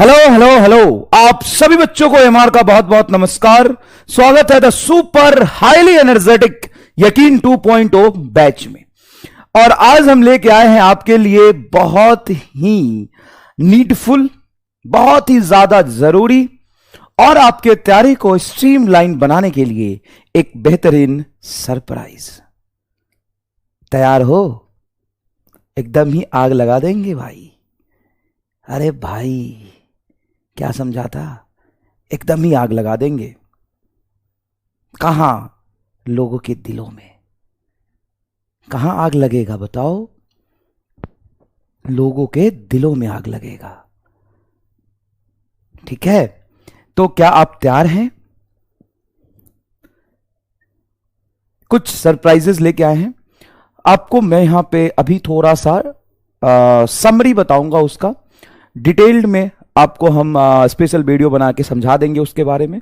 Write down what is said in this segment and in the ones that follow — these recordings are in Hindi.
Hello hello hello. आप सभी बच्चों को एमआर का बहुत बहुत नमस्कार। स्वागत है द सुपर हाईली एनर्जेटिक यकीन 2.0 बैच में। और आज हम लेके आए हैं आपके लिए बहुत ही नीडफुल, बहुत ही ज्यादा जरूरी और आपके तैयारी को स्ट्रीमलाइन बनाने के लिए एक बेहतरीन सरप्राइज। तैयार हो? एकदम ही आग लगा देंगे भाई। अरे भाई क्या समझा था? एकदम ही आग लगा देंगे। कहां? लोगों के दिलों में। कहां आग लगेगा बताओ? लोगों के दिलों में आग लगेगा। ठीक है, तो क्या आप तैयार हैं? कुछ सरप्राइजेस लेके आए हैं आपको। मैं यहां पे अभी थोड़ा सा समरी बताऊंगा, उसका डिटेल्ड में आपको हम स्पेशल वीडियो बना के समझा देंगे उसके बारे में।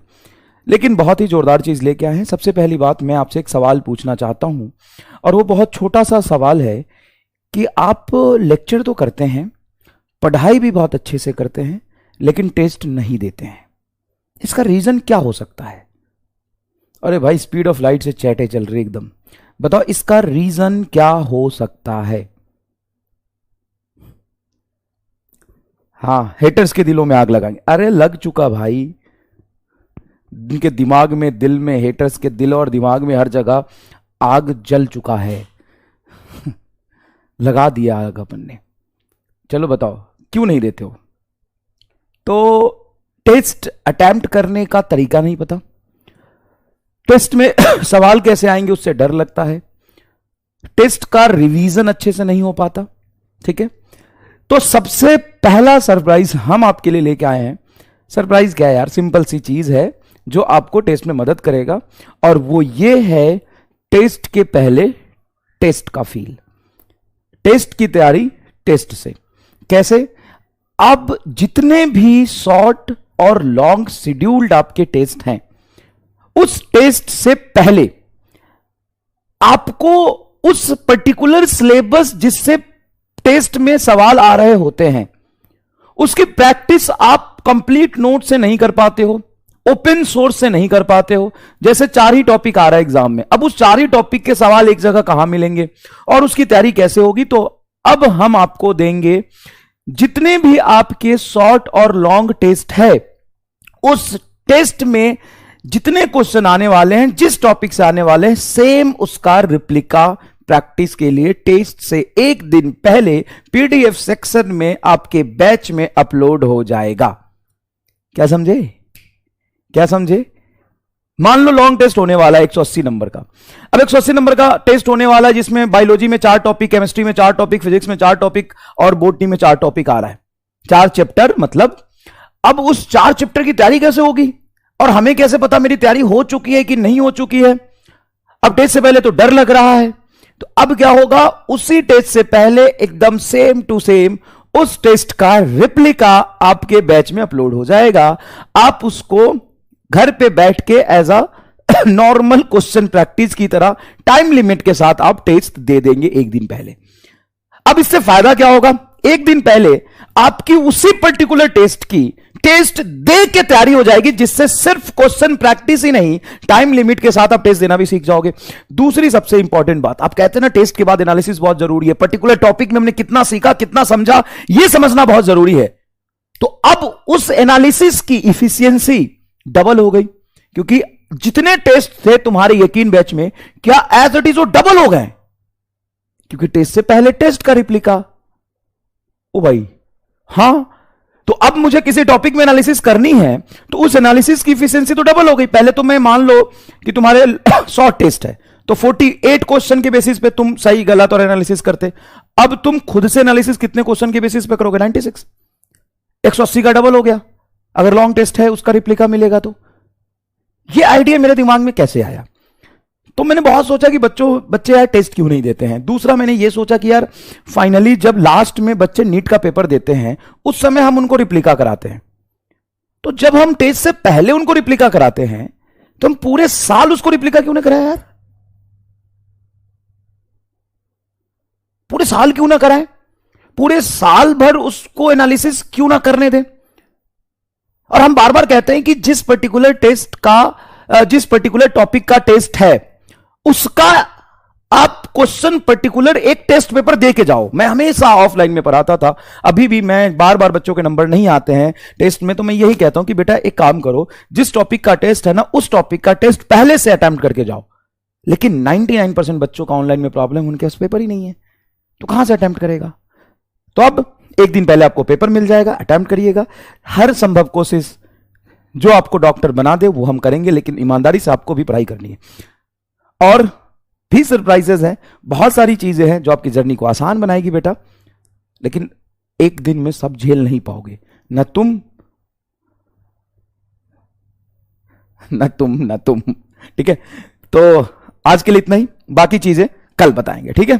लेकिन बहुत ही जोरदार चीज लेके आए हैं। सबसे पहली बात, मैं आपसे एक सवाल पूछना चाहता हूं और वो बहुत छोटा सा सवाल है कि आप लेक्चर तो करते हैं, पढ़ाई भी बहुत अच्छे से करते हैं, लेकिन टेस्ट नहीं देते हैं। इसका रीजन क्या हो सकता है? अरे भाई स्पीड ऑफ लाइट से चैटे चल रही एकदम। बताओ इसका रीजन क्या हो सकता है? हाँ, हेटर्स के दिलों में आग लगाएंगे। अरे लग चुका भाई, इनके दिमाग में, दिल में, हेटर्स के दिल और दिमाग में हर जगह आग जल चुका है। लगा दिया आग अपन ने। चलो बताओ क्यों नहीं देते हो? तो टेस्ट अटेम्प्ट करने का तरीका नहीं पता, टेस्ट में सवाल कैसे आएंगे उससे डर लगता है, टेस्ट का रिवीजन अच्छे से नहीं हो पाता। ठीक है, तो सबसे पहला सरप्राइज हम आपके लिए लेके आए हैं। सरप्राइज क्या है यार? सिंपल सी चीज है जो आपको टेस्ट में मदद करेगा, और वो ये है टेस्ट के पहले टेस्ट का फील। टेस्ट की तैयारी टेस्ट से कैसे? अब जितने भी शॉर्ट और लॉन्ग शेड्यूल्ड आपके टेस्ट हैं, उस टेस्ट से पहले आपको उस पर्टिकुलर सिलेबस जिससे टेस्ट में सवाल आ रहे होते हैं, उसकी प्रैक्टिस आप कंप्लीट नोट से नहीं कर पाते हो, ओपन सोर्स से नहीं कर पाते हो। जैसे 4 ही टॉपिक आ रहा है एग्जाम में, अब उस 4 ही टॉपिक के सवाल एक जगह कहां मिलेंगे और उसकी तैयारी कैसे होगी? तो अब हम आपको देंगे जितने भी आपके शॉर्ट और लॉन्ग टेस्ट है, उस टेस्ट में जितने क्वेश्चन आने वाले हैं, जिस टॉपिक से आने वाले हैं, सेम उसका रिप्लिका प्रैक्टिस के लिए टेस्ट से एक दिन पहले पीडीएफ सेक्शन में आपके बैच में अपलोड हो जाएगा। क्या समझे? क्या समझे? मान लो लॉन्ग टेस्ट होने वाला है 180 नंबर का। अब 180 नंबर का टेस्ट होने वाला है जिसमें बायोलॉजी में 4 टॉपिक, केमिस्ट्री में 4 टॉपिक, फिजिक्स में 4 टॉपिक और बॉटनी में 4 टॉपिक आ रहा है। 4 चैप्टर, मतलब अब उस 4 चैप्टर की तैयारी कैसे होगी? और हमें कैसे पता मेरी तैयारी हो चुकी है कि नहीं हो चुकी है? अब टेस्ट से पहले तो डर लग रहा है, तो अब क्या होगा? उसी टेस्ट से पहले एकदम सेम टू सेम उस टेस्ट का रिप्लिका आपके बैच में अपलोड हो जाएगा। आप उसको घर पे बैठ के as a normal question practice की तरह टाइम लिमिट के साथ आप टेस्ट दे देंगे एक दिन पहले। अब इससे फायदा क्या होगा? एक दिन पहले आपकी उसी पर्टिकुलर टेस्ट की टेस्ट दे के तैयारी हो जाएगी, जिससे सिर्फ क्वेश्चन प्रैक्टिस ही नहीं, टाइम लिमिट के साथ आप टेस्ट देना भी सीख जाओगे। दूसरी सबसे इंपॉर्टेंट बात, आप कहते हैं ना टेस्ट के बाद एनालिसिस बहुत जरूरी है, पर्टिकुलर टॉपिक में हमने कितना सीखा, कितना समझा, यह समझना बहुत जरूरी है। तो अब उस एनालिसिस की इफिशियंसी डबल हो गई, क्योंकि जितने टेस्ट थे तुम्हारे यकीन बैच में, क्या एज इट इज वो डबल हो गए, क्योंकि टेस्ट से पहले टेस्ट का रिप्लिका। ओ भाई हां, तो अब मुझे किसी टॉपिक में एनालिसिस करनी है, तो उस एनालिसिस की एफिशिएंसी तो डबल हो गई। पहले तो मैं मान लो कि तुम्हारे शॉर्ट टेस्ट है, तो 48 क्वेश्चन के बेसिस पे तुम सही गलत और एनालिसिस करते। अब तुम खुद से एनालिसिस कितने क्वेश्चन के बेसिस पे करोगे? 96। 180 का डबल हो गया। अगर लॉन्ग टेस्ट है उसका रिप्लिका मिलेगा। तो ये आइडिया मेरे दिमाग में कैसे आया? तो मैंने बहुत सोचा कि बच्चे यार टेस्ट क्यों नहीं देते हैं। दूसरा मैंने ये सोचा कि यार फाइनली जब लास्ट में बच्चे नीट का पेपर देते हैं, उस समय हम उनको रिप्लिका कराते हैं। तो जब हम टेस्ट से पहले उनको रिप्लिका कराते हैं, तो हम पूरे साल उसको रिप्लिका क्यों ना कराएं यार? पूरे साल क्यों ना कराएं? पूरे साल भर उसको एनालिसिस क्यों ना करने दें? और हम बार बार कहते हैं कि जिस पर्टिकुलर टेस्ट का जिस पर्टिकुलर टॉपिक का टेस्ट है उसका आप क्वेश्चन पर्टिकुलर एक टेस्ट पेपर दे के जाओ। मैं हमेशा ऑफलाइन में पढ़ाता था, अभी भी मैं बार बार बच्चों के नंबर नहीं आते हैं टेस्ट में, तो मैं यही कहता हूं कि बेटा एक काम करो, जिस टॉपिक का टेस्ट है ना उस टॉपिक का टेस्ट पहले से अटेम्प्ट करके जाओ। लेकिन 99% बच्चों का ऑनलाइन में प्रॉब्लम, उनके पास पेपर ही नहीं है, तो कहां से अटेम्प्ट करेगा। तो अब एक दिन पहले आपको पेपर मिल जाएगा, अटेम्प्ट करिएगा। हर संभव कोशिश जो आपको डॉक्टर बना दे वो हम करेंगे, लेकिन ईमानदारी से आपको भी पढ़ाई करनी है। और भी सरप्राइजेस हैं, बहुत सारी चीजें हैं जो आपकी जर्नी को आसान बनाएगी बेटा, लेकिन एक दिन में सब झेल नहीं पाओगे, न तुम। ठीक है, तो आज के लिए इतना ही, बाकी चीजें कल बताएंगे, ठीक है।